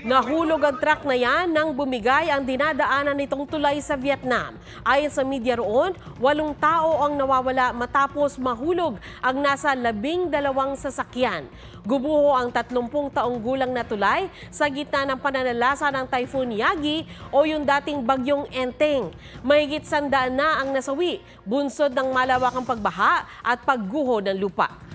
Nahulog ang truck na yan nang bumigay ang dinadaanan nitong tulay sa Vietnam. Ayon sa media roon, 8 tao ang nawawala matapos mahulog ang nasa 12 sasakyan. Gumuho ang 30 taong gulang na tulay sa gitna ng pananalasa ng Typhoon Yagi o yung dating bagyong Enteng. Mahigit 100 na ang nasawi, bunsod ng malawakang pagbaha at pagguho ng lupa.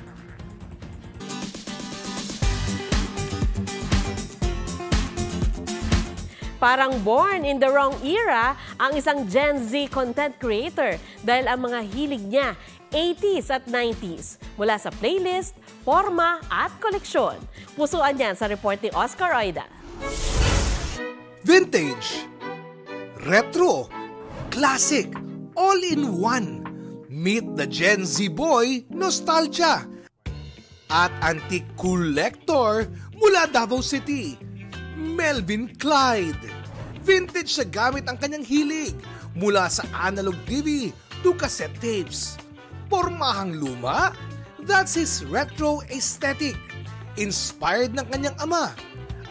Parang born in the wrong era ang isang Gen Z content creator dahil ang mga hilig niya 80s at 90s mula sa playlist, forma at koleksyon. Pusuan yan sa report ni Oscar Oida. Vintage, retro, classic, all in one. Meet the Gen Z boy nostalgia at antique collector mula Davao City, Melvin Clyde. Vintage na gamit ang kanyang hilig mula sa analog TV to cassette tapes. Pormahang luma, that's his retro aesthetic. Inspired ng kanyang ama.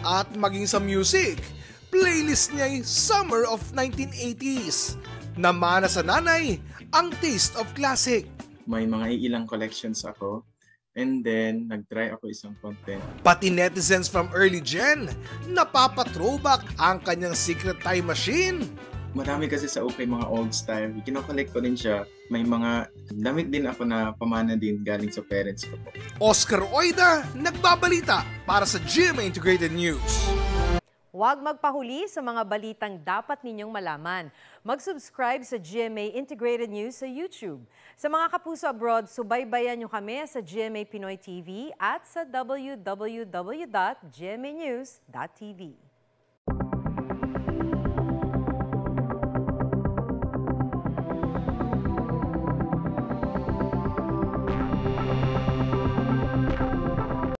At maging sa music, playlist niya ay Summer of 1980s. Namana sa nanay ang taste of classic. May mga ilang collections ako. And then, nag-try ako isang content. Pati netizens from early gen, napapatrowback ang kanyang secret time machine. Marami kasi sa OK mga old style. Kino-collect ko rin siya. May mga damit din ako na pamana din galing sa parents ko po. Oscar Oida, nagbabalita para sa GMA Integrated News. Huwag magpahuli sa mga balitang dapat ninyong malaman. Mag-subscribe sa GMA Integrated News sa YouTube. Sa mga kapuso abroad, subaybayan nyo kami sa GMA Pinoy TV at sa www.gmanews.tv.